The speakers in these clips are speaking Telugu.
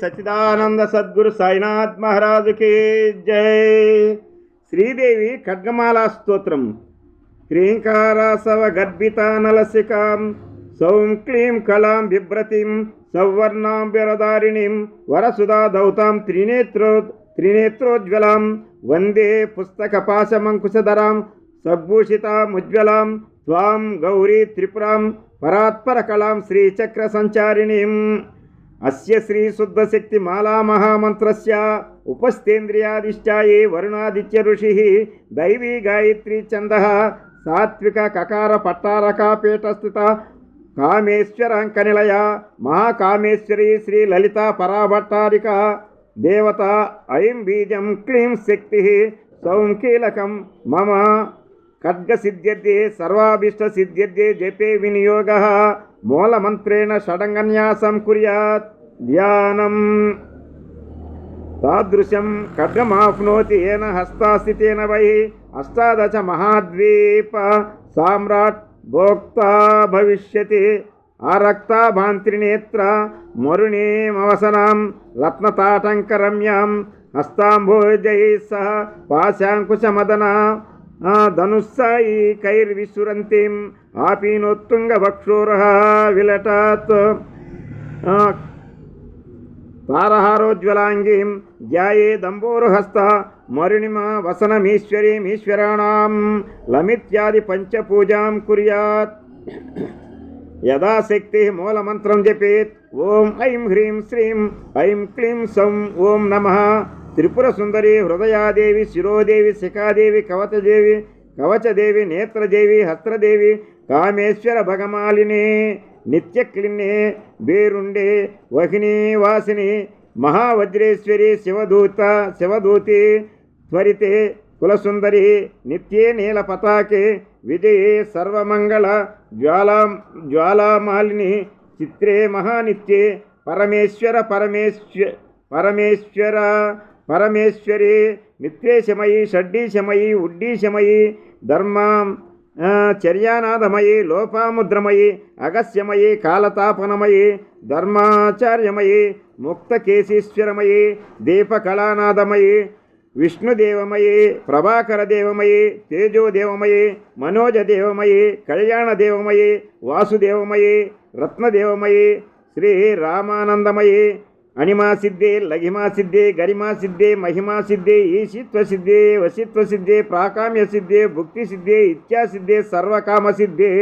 సచిదానంద సద్గురు సాయినాథ్ మహారాజుకి జై. శ్రీదేవి ఖడ్గమాలా స్తోత్రం. హ్రీంకారాసవ గర్భితానలసికాం సౌం క్లీం కళాం బిభ్రతిం సౌవర్ణాం విరదారిణీం వరసుధా దౌతాం త్రినేత్రోజ్వలాం వందే పుస్తకపాశమంకుశధరాం సద్భూషితాముజ్వలాం త్వాం గౌరీ త్రిపురాం పరాత్పర కళాం శ్రీచక్ర సంచారిణీం. అస్య శ్రీ శుద్ధ శక్తి మాలా మహామంత్రస్య ఉపస్థేంద్రియాధిష్టాయే వరుణాదిత్య ఋషి దైవీ గాయత్రీ ఛందః సాత్విక కకార పట్టారకాపీఠస్థిత కామేశ్వరాంకనిలయ మహాకామేశ్వరీ శ్రీ లలిత పరాభట్టారిక దేవత ఐం బీజం క్లీం శక్తి సౌం కీలకం మమ ఖడ్గసిద్ధ్యర్థే సర్వాభీష్టసిద్ధ్యర్థే జపే వినియోగः మూలమంత్రేణ షడంగన్యాసం కుర్యాత్ ధ్యానం. తాదృశం ఖడ్గమాప్నోతి ఏన హస్తాస్థితేన వై అష్టాదశ మహాద్వీప సామ్రాట్ భోక్తా భవిష్యతి. ఆరక్తాభాంత్రినేత్ర మరుణీమవసనాం రత్నతాటంకరమ్యాం హస్తాంభోజై సహ పాశాంకుశమదన ధనుస్సాయి కైర్విసురంతిం ఆపీనోత్తుంగభక్షోరః విలటాత్ తారహారోజ్వలాంగీం ధ్యాయేదంబోరుహస్త మరుణిమ వసనమీశ్వరీమీశ్వరాణాం లమిత్యాది పంచపూజాం కుర్యాత్. యథాశక్తి మూలమంత్రం జపేత్. ఓం ఐం హ్రీం శ్రీం ఐం క్లీం సౌం ఓం నమః. త్రిపురసుందరి హృదయాదేవి శిరోదేవి శిఖాదేవి కవచదేవి నేత్రదేవి హస్త్రదేవి కామేశ్వర భగమాలిని నిత్యక్లిన్నే బేరుండే వహినీవాసిని మహావజ్రేశ్వరి శివదూతి త్వరితే కులసుందరి నిత్యే నీలపతాకే విజయే సర్వమంగళ జ్వాలామాలిని చిత్రే మహానిత్యే పరమేశ్వరి నిత్యేశమయి షడ్డీశమయి ఉడ్డీశమయి ధర్మాం చర్యానాథమయి లోపాముద్రమయి అగస్యమయి కాలతాపనమయి ధర్మాచార్యమయి ముక్తకేశీశ్వరమయి దీపకళానాథమయి విష్ణుదేవమయి ప్రభాకరదేవమయి తేజోదేవమయి మనోజదేవమయి కళ్యాణదేవమయి వాసుదేవమయి రత్నదేవమయి శ్రీరామానందమయి అణిమాసిద్ధే లఘిమాసిద్ధే గరిమాసిద్ధే మహిమాసిద్ధే ఈశిత్వసిద్ధే వశిత్వసిద్ధే ప్రాకామ్యసిద్ధే భుక్తిసిద్ధే ఇత్యాసిద్ధే సర్వకామసిద్ధే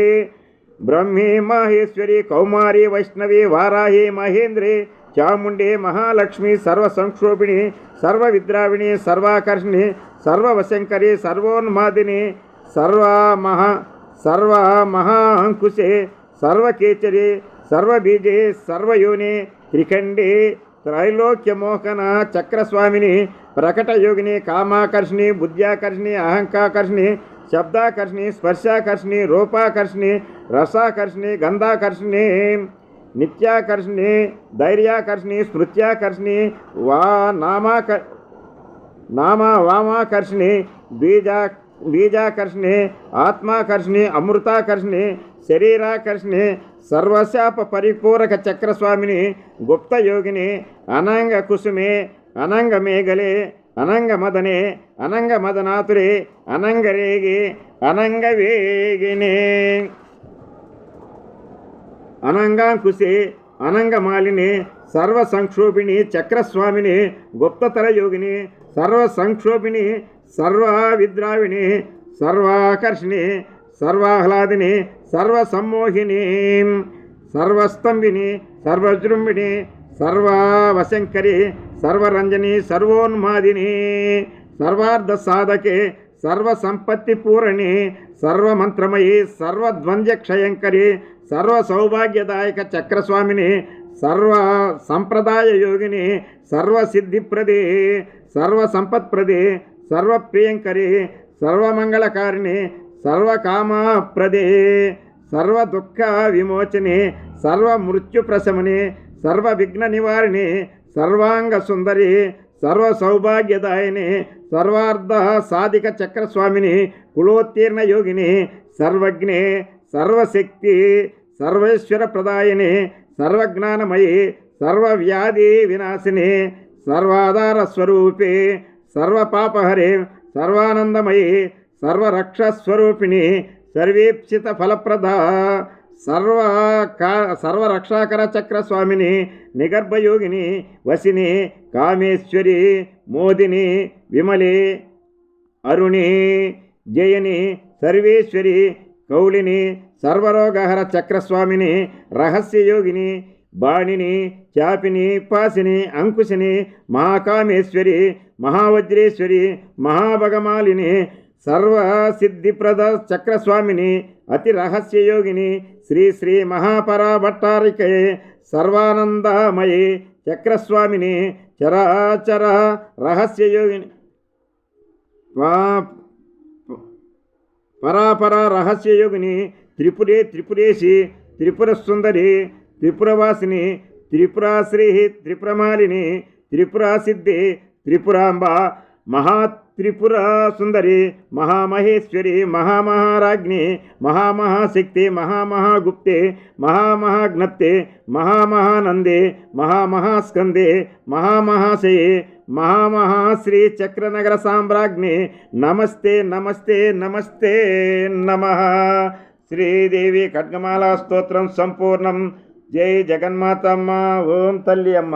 బ్రహ్మే మాహేశ్వరి కౌమారి వైష్ణవి వారాహి మహేంద్రే చాముండే మహాలక్ష్మి సర్వసంక్షోభిణి సర్వవిద్రావిణి సర్వాకర్షిణి సర్వవశంకరి సర్వోన్మాదిని సర్వమహాంకుశే సర్వకేచరి సర్వబీజే సర్వయోని త్రిఖండే త్రైలోక్యమోహన చక్రస్వామిని ప్రకటయోగిని కామాకర్షిణి బుద్ధ్యాకర్షిణి అహంకాకర్షిణి శబ్దాకర్షిణి స్పర్శాకర్షిణి రూపాకర్షిణి రసాకర్షిణి గంధాకర్షిణి నిత్యాకర్షిణి ధైర్యాకర్షిణి స్మృత్యాకర్షిణి వామాకర్షిణి బీజాకర్షిణి ఆత్మాకర్షిణి అమృతాకర్షిణి శరీరాకర్షిణి సర్వశాప పరిపూరక చక్రస్వామిని గుప్తయోగిని అనంగ కుసుమే అనంగ మేఘలే అనంగ మదనే అనంగ మదనాతురే అనంగరేగి అనంగ వేగినే అనంగాంకుశే అనంగమాలిని సర్వసంక్షోభిణి చక్రస్వామిని గుప్తతర యోగిని సర్వసంక్షోభిణి సర్వవిద్రావిణి సర్వాకర్షిణి సర్వాహ్లాదిని సర్వసమ్మోహిని సర్వస్తంభిని సర్వజృంభిణి సర్వవశంకరి సర్వరంజని సర్వోన్మాదిని సర్వార్థ సాధకే సర్వసంపత్తి పూరణి సర్వమంత్రమయి సర్వద్వంద్వక్షయంకరి సర్వసౌభాగ్యదాయక చక్రస్వామిని సర్వ సంప్రదాయ యోగిని సర్వసిద్ధిప్రదే సర్వసంపత్ప్రదే సర్వప్రియంకరి సర్వమంగళకారిణి సర్వకామప్రదే సర్వదుఃఖ విమోచని సర్వమృత్యుప్రశమని సర్వవిఘ్న నివారిణి సర్వాంగ సుందరి సర్వసౌభాగ్యదాయిని సర్వార్థ సాధిక చక్రస్వామిని కులోత్తీర్ణ యోగిని సర్వజ్ఞే సర్వశక్తి సర్వేశ్వర ప్రదాయిని సర్వజ్ఞానమయి సర్వవ్యాధి వినాశిని సర్వాధార స్వరూపే సర్వపాపహరే సర్వానందమయీ సర్వరక్షస్వరూపిణి సర్వేప్సిత ఫలప్రద సర్వరక్షాకర చక్రస్వామిని నిగర్భయోగిని వసిని కామేశ్వరి మోదిని విమలి అరుణి జయని సర్వేశ్వరి కౌళిని సర్వరోగహర చక్రస్వామిని రహస్యయోగిని బాణిని చాపిని పాసిని అంకుశిని మహాకామేశ్వరి మహావజ్రేశ్వరి మహాభగమాలిని సర్వసిద్ధిప్రద చక్రస్వామిని అతి రహస్యయోగిని శ్రీ శ్రీ మహాపరాభట్టారికే సర్వానందమయీ చక్రస్వామిని చరాచర రహస్యయోగిని పరాపర రహస్యయోగిని త్రిపురే త్రిపురేశి త్రిపుర సుందరి త్రిపురవాసిని త్రిపురాశ్రీ త్రిపురమాలిని త్రిపురాసిద్ధి త్రిపురాంబ మహాత్రిపుర సుందరి మహామహేశ్వరి మహామహారాజ్ఞి మహామహాశక్తి మహామహాగుప్తే మహామహాజ్ఞప్తే మహామహానందే మహామహాస్కందే మహామహాశయే మహామహాశ్రీ చక్రనగర సామ్రాజ్ఞి నమస్తే నమస్తే నమస్తే నమః. శ్రీదేవి ఖడ్గమాలా స్తోత్రం సంపూర్ణం. జై జగన్మాతమ్మ. ఓం తల్లి అమ్మ.